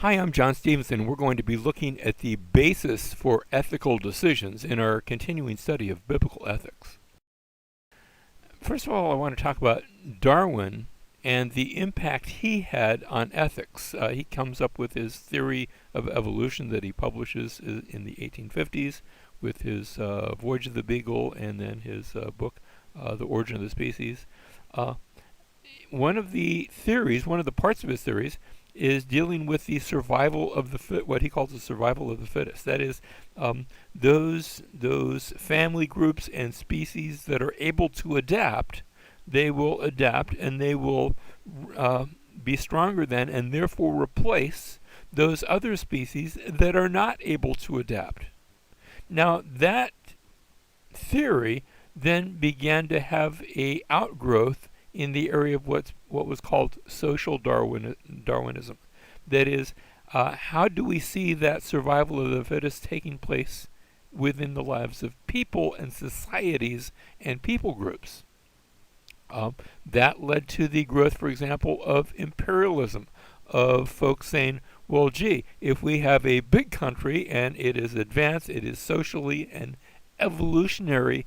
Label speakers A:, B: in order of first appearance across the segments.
A: Hi, I'm John Stevenson. We're going to be looking at the basis for ethical decisions in our continuing study of biblical ethics. First of all, I want to talk about Darwin and the impact he had on ethics. He comes up with his theory of evolution that he publishes in the 1850s with his Voyage of the Beagle and then his book, The Origin of the Species. One of the parts of his theories is dealing with the survival of what he calls the survival of the fittest. That is, those family groups and species that are able to adapt, they will adapt and they will be stronger than and therefore replace those other species that are not able to adapt. Now that theory then began to have a outgrowth in the area of what was called social Darwinism. That is, how do we see that survival of the fittest taking place within the lives of people and societies and people groups? That led to the growth, for example, of imperialism, of folks saying, well, gee, if we have a big country and it is advanced, it is socially and evolutionary,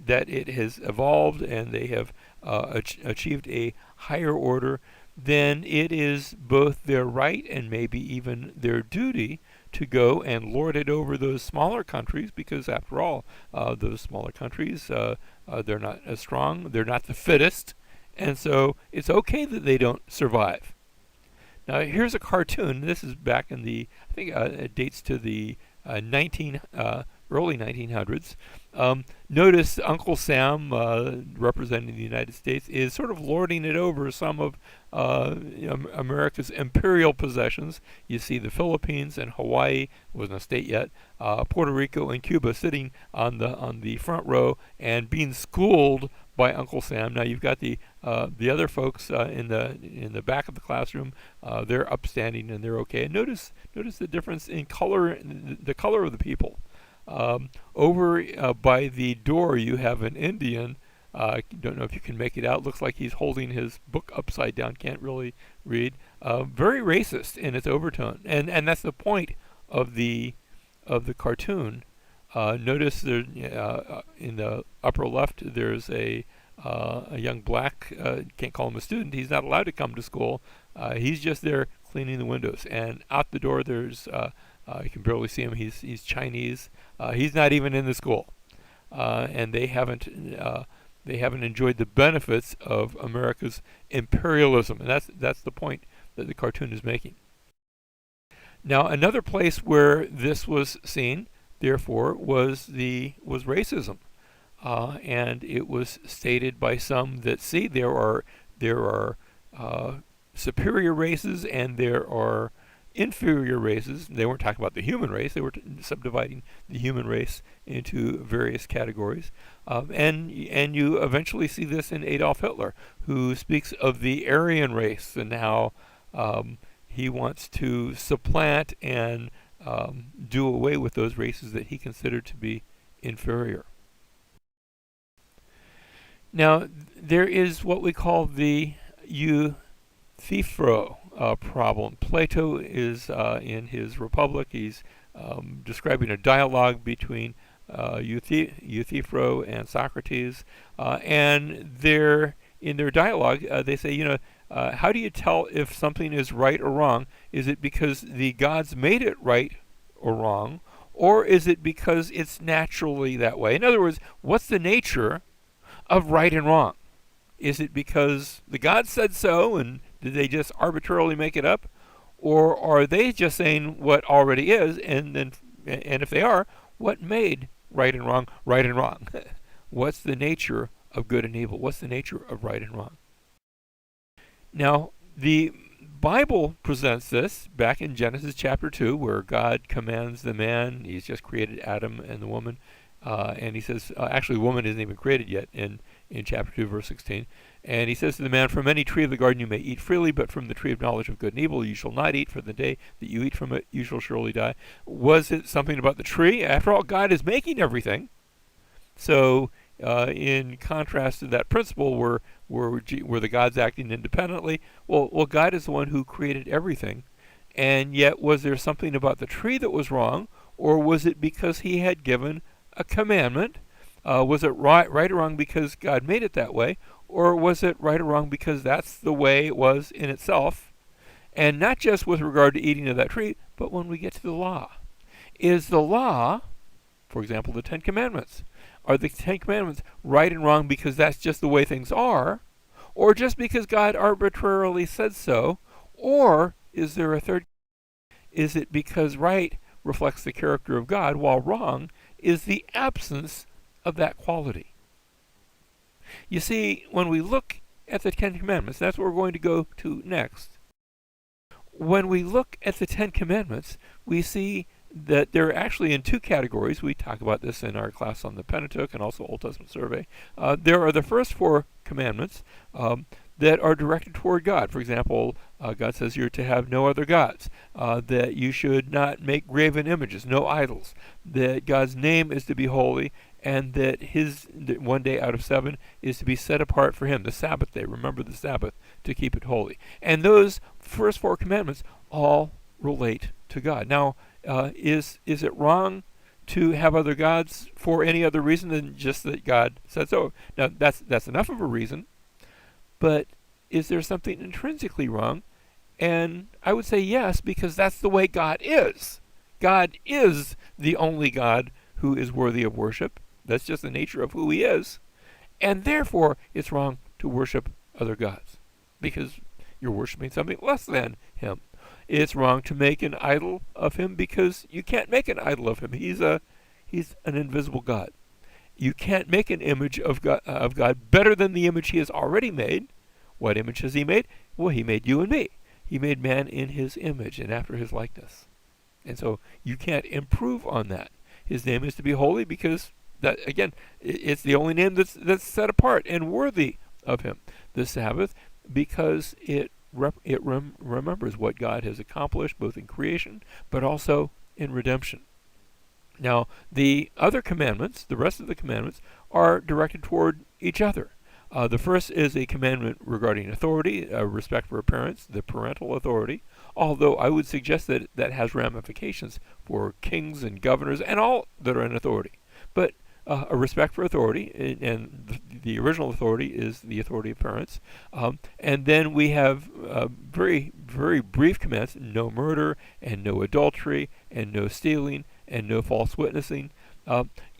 A: that it has evolved and they have achieved a higher order, then it is both their right and maybe even their duty to go and lord it over those smaller countries, because after all, those smaller countries, they're not as strong, they're not the fittest, and so it's okay that they don't survive. Now here's a cartoon. This is back in the, I think it dates to the early 1900s. Notice Uncle Sam, representing the United States, is sort of lording it over some of America's imperial possessions. You see the Philippines and Hawaii, wasn't a state yet, Puerto Rico and Cuba sitting on the front row and being schooled by Uncle Sam. Now you've got the other folks in the back of the classroom. They're upstanding and they're okay. And notice the difference in color, the color of the people. Over by the door, you have an Indian. Don't know if you can make it out. Looks like he's holding his book upside down. Can't really read. Very racist in its overtone, and that's the point of the cartoon. Notice there in the upper left, there's a young black. Can't call him a student. He's not allowed to come to school. He's just there cleaning the windows. And out the door, there's you can barely see him. He's Chinese. He's not even in the school, and they haven't enjoyed the benefits of America's imperialism, and that's the point that the cartoon is making. Now, another place where this was seen, therefore, was racism, and it was stated by some that there are superior races and there are inferior races. They weren't talking about the human race. They were subdividing the human race into various categories. And you eventually see this in Adolf Hitler, who speaks of the Aryan race and how he wants to supplant and do away with those races that he considered to be inferior. Now, there is what we call the Euthyphro problem. Plato is in his Republic. He's describing a dialogue between Euthyphro and Socrates, and in their dialogue they say, how do you tell if something is right or wrong? Is it because the gods made it right or wrong, or is it because it's naturally that way? In other words, what's the nature of right and wrong? Is it because the gods said so, and did they just arbitrarily make it up? Or are they just saying what already is, and if they are, what made right and wrong right and wrong? What's the nature of good and evil? What's the nature of right and wrong? Now, the Bible presents this back in Genesis chapter 2, where God commands the man. He's just created Adam and the woman. And he says, actually, the woman isn't even created yet in chapter 2, verse 16. And he says to the man, from any tree of the garden you may eat freely, but from the tree of knowledge of good and evil you shall not eat, for the day that you eat from it you shall surely die. Was it something about the tree? After all, God is making everything. So in contrast to that principle where the God's acting independently. Well, God is the one who created everything. And yet, was there something about the tree that was wrong, or was it because he had given a commandment? Was it right or wrong because God made it that way, or was it right or wrong because that's the way it was in itself? And not just with regard to eating of that tree, but when we get to the law. Is the law, for example, the Ten Commandments, are the Ten Commandments right and wrong because that's just the way things are, or just because God arbitrarily said so, or is there a third? Is it because right reflects the character of God, while wrong is the absence of that quality? You see, when we look at the Ten Commandments, that's what we're going to go to next. When we look at the Ten Commandments, we see that they're actually in two categories. We talk about this in our class on the Pentateuch and also Old Testament Survey. There are the first four commandments that are directed toward God. For example, God says you're to have no other gods, that you should not make graven images, no idols, that God's name is to be holy, and that that one day out of 7 is to be set apart for him, the Sabbath day. Remember the Sabbath to keep it holy. And those first four commandments all relate to God. Now, is it wrong to have other gods for any other reason than just that God said so? Now, that's enough of a reason, but is there something intrinsically wrong? And I would say yes, because that's the way God is. God is the only God who is worthy of worship. That's just the nature of who he is. And therefore, it's wrong to worship other gods, because you're worshiping something less than him. It's wrong to make an idol of him, because you can't make an idol of him. He's an invisible God. You can't make an image of God better than the image he has already made. What image has he made? Well, he made you and me. He made man in his image and after his likeness. And so you can't improve on that. His name is to be holy because, that again, it's the only name that's set apart and worthy of him. The Sabbath, because it remembers what God has accomplished both in creation but also in redemption. Now, the other commandments, the rest of the commandments, are directed toward each other. The first is a commandment regarding authority, respect for parents, the parental authority, although I would suggest that that has ramifications for kings and governors and all that are in authority. But a respect for authority, and the original authority is the authority of parents. And then we have very, very brief commands: no murder, and no adultery, and no stealing, and no false witnessing.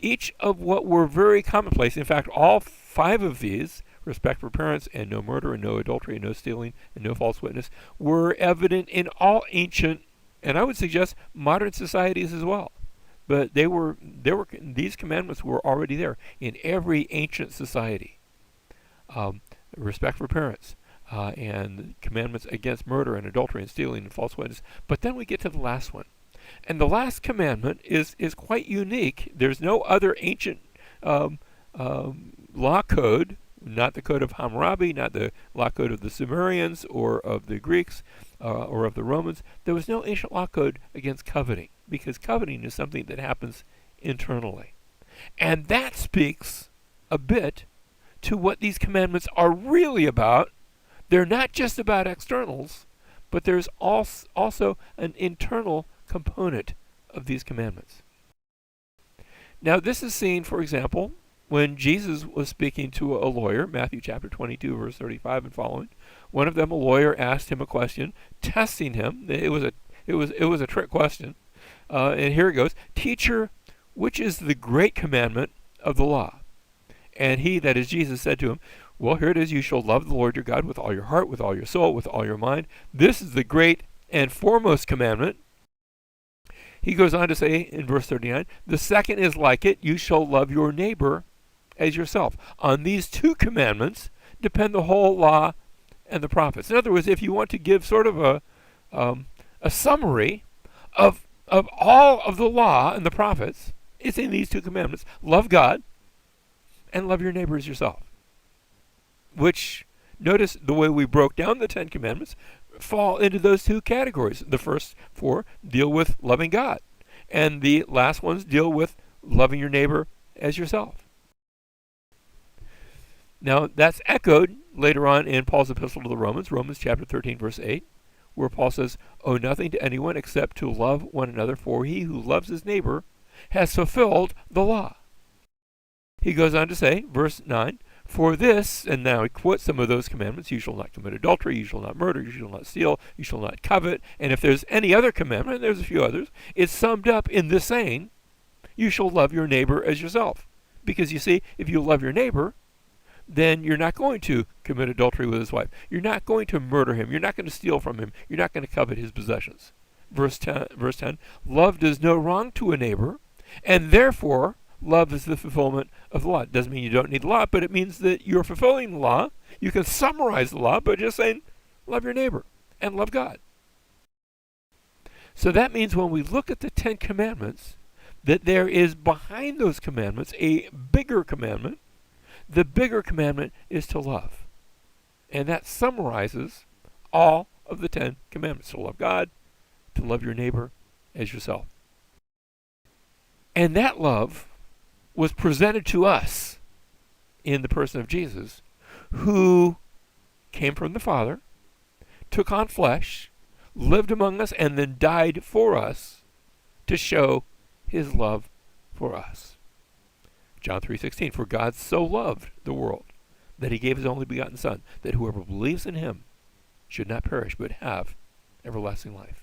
A: Each of what were very commonplace. In fact, all 5 of these, respect for parents, and no murder, and no adultery, and no stealing, and no false witness, were evident in all ancient, and I would suggest modern societies as well. But these commandments were already there in every ancient society. Respect for parents, and commandments against murder and adultery and stealing and false witness. But then we get to the last one. And the last commandment is quite unique. There's no other ancient law code, not the code of Hammurabi, not the law code of the Sumerians or of the Greeks or of the Romans. There was no ancient law code against coveting, because coveting is something that happens internally. And that speaks a bit to what these commandments are really about. They're not just about externals, but there's also an internal component of these commandments. Now, this is seen, for example, when Jesus was speaking to a lawyer, Matthew chapter 22, verse 35 and following. One of them, a lawyer, asked him a question, testing him. It was a trick question. And here it goes: "Teacher, which is the great commandment of the law?" And he, that is Jesus, said to him, "Well, here it is: you shall love the Lord your God with all your heart, with all your soul, with all your mind. This is the great and foremost commandment." He goes on to say in verse 39, "The second is like it: you shall love your neighbor as yourself. On these 2 commandments depend the whole law and the prophets." In other words, if you want to give sort of a summary of all of the law and the prophets, it's in these 2 commandments: love God and love your neighbor as yourself. Which, notice the way we broke down the 10 commandments, fall into those 2 categories. The first 4 deal with loving God, and the last ones deal with loving your neighbor as yourself. Now, that's echoed later on in Paul's epistle to the Romans, Romans chapter 13, verse 8, where Paul says, "Owe nothing to anyone except to love one another, for he who loves his neighbor has fulfilled the law." He goes on to say, verse 9, "For this," and now he quotes some of those commandments: "You shall not commit adultery, you shall not murder, you shall not steal, you shall not covet." And if there's any other commandment, and there's a few others, it's summed up in this saying, "You shall love your neighbor as yourself." Because you see, if you love your neighbor, then you're not going to commit adultery with his wife. You're not going to murder him. You're not going to steal from him. You're not going to covet his possessions. Verse 10, "Love does no wrong to a neighbor, and therefore love is the fulfillment of the law." It doesn't mean you don't need the law, but it means that you're fulfilling the law. You can summarize the law by just saying, love your neighbor and love God. So that means when we look at the 10 commandments, that there is behind those commandments a bigger commandment. The bigger commandment is to love. And that summarizes all of the 10 commandments: to love God, to love your neighbor as yourself. And that love was presented to us in the person of Jesus, who came from the Father, took on flesh, lived among us, and then died for us to show his love for us. John 3:16, "For God so loved the world that he gave his only begotten Son, that whoever believes in him should not perish but have everlasting life."